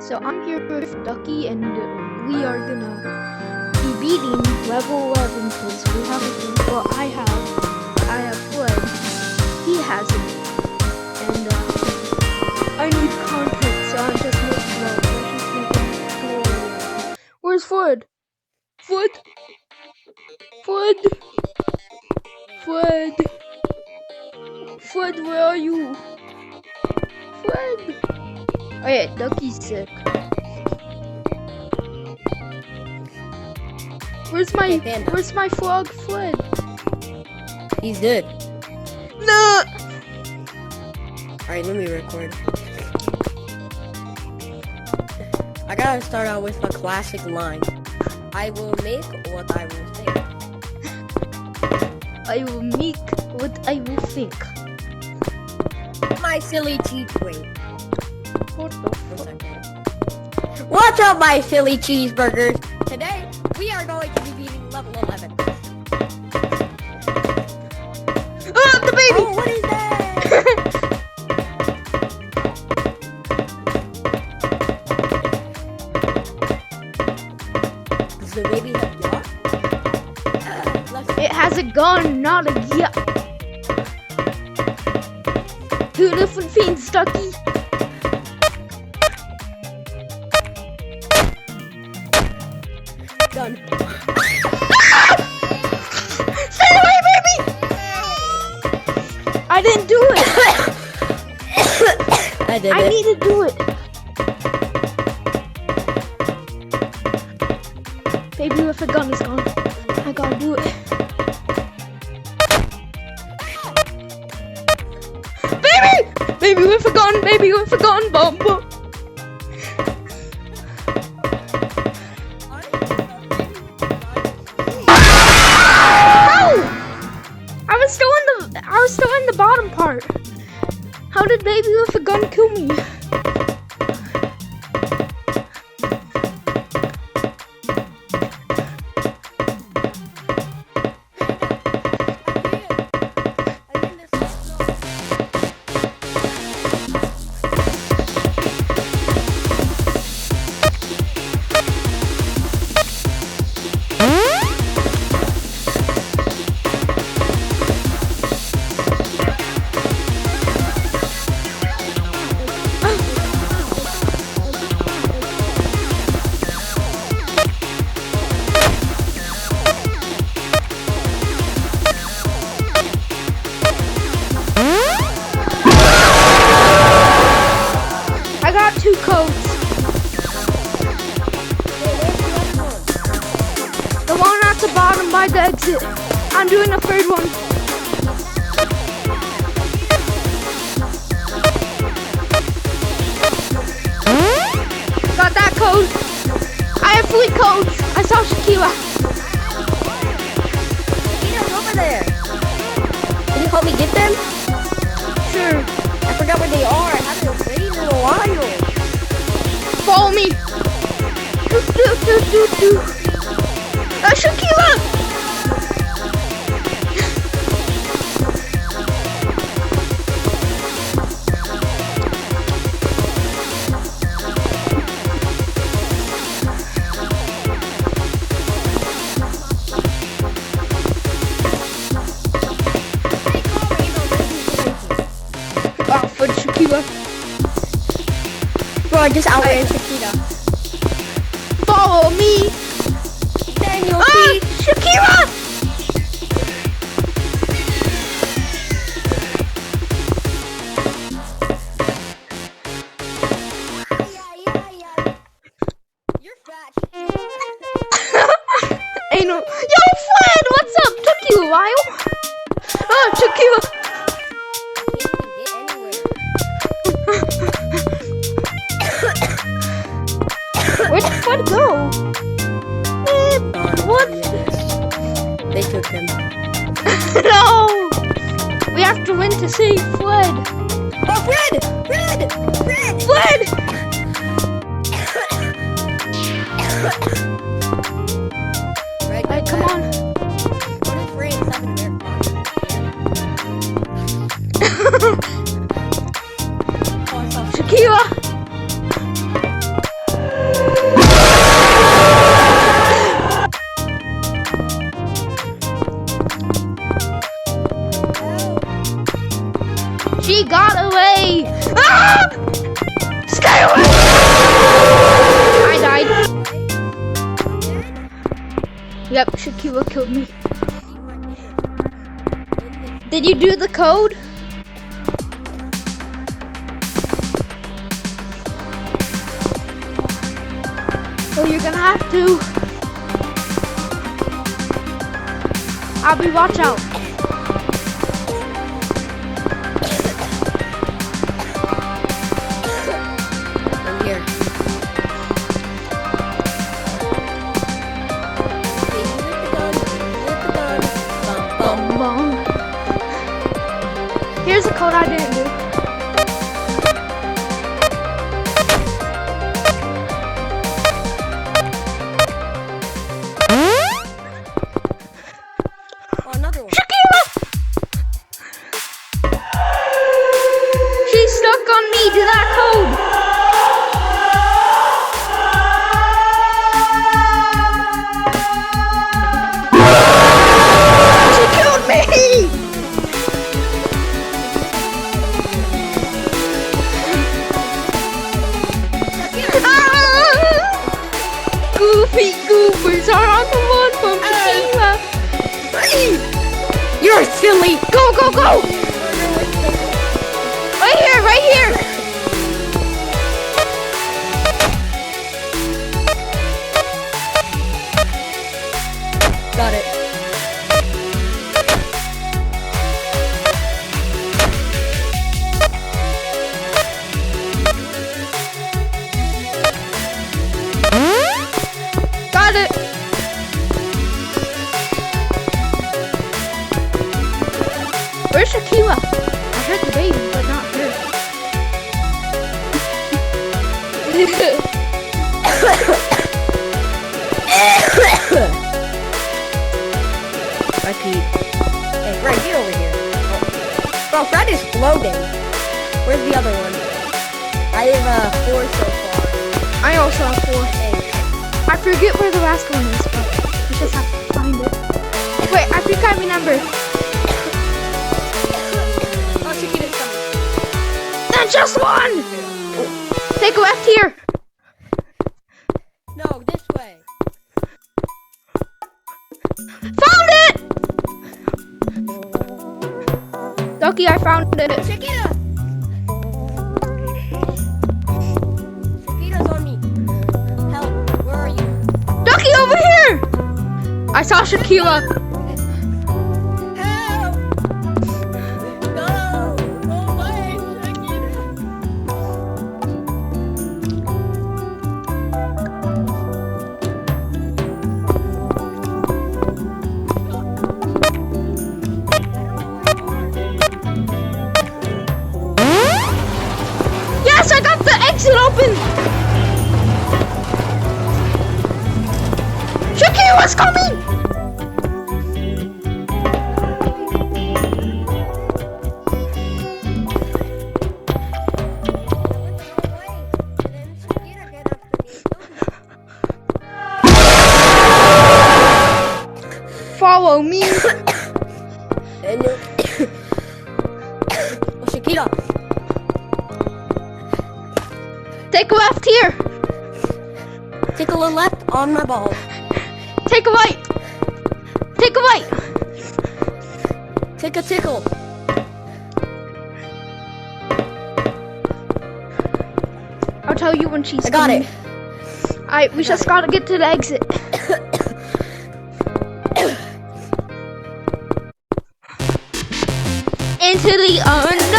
So I'm here with Ducky, and we are gonna be beating level 11 because we haven't. Well, I have Flood. He hasn't, and I need content, so I'm just making tutorial. Where's Flood? Flood? Flood? Flood? Flood, where are you? Flood? Oh yeah, Ducky's sick. Where's my frog Flood? He's dead. No! Alright, let me record. I gotta start out with a classic line. I will make what I will think. I will make what I will think. My silly cheese wait. What the fuck? What's up, my silly cheeseburgers? Today, we are going to be beating level 11. Oh, the baby! Oh, what is that? Does the baby have yacht? It has a gun, not a yacht. Two different things, Ducky. Done. Stay away, baby! I didn't do it. I did it. I need to do it. Baby with a gun is gone. I gotta do it. Baby! Baby with a gun, bomb, bomb. I was still in the bottom part. How did baby with a gun kill me? I got 2 codes. The one at the bottom by the exit. I'm doing a 3rd one. Got that code. I have 3 codes. I saw Shakira. Shakira's over there. Can you help me get them? Sure. I forgot where they are. I haven't played in a while. Follow me. Shakira! Oh, for Shakira. Bro, I just outran Shakira. Follow me. Daniel, Shakira! You're fat. Ain't no. Yo, Fred, what's up? Took you a while. Oh, Shakira. Where'd Fred go? What? They took him. No! We have to win to save Fred. Oh, Fred! Fred! Fred! Fred! Fred, Alright, come on. What is Fred? 7 there. Shakira! Shakira killed me. Did you do the code? Well, you're gonna have to. Abby, watch out. I'm here. Bum, bum. Here's a code I didn't do. Oh, another one. Shakira! She's stuck on me to that code. She killed me! Goofy goofers are on the run from Shakira. You're silly. Go, go, go! Right here, right here! Got it. Got it! Where's Shakira? I heard the baby, but not her. I peed. Hey, Fred, get over here. Oh. Bro, Fred is floating. Where's the other one? I have 4 so far. I also have 4. Hey. I forget where the last one is, but we just have to find it. Wait, I think I remember. Oh, Chiquita's coming. That's just one! Take a left here. No, this way. Found it! Ducky, I found it. Chiquita! Chiquita's on me. Help, where are you? Ducky, over here! I saw Shakira. Help! No! Go away, Chiquita! Yes, I got the exit open! Shakira's coming! Follow me. And you... Oh, Chiquita! Take a left here. Take a little left on my ball. Take a right. Take a right. Take a tickle. I'll tell you when she's I got coming. it. Alright, we just gotta get to the exit. Into the unknown.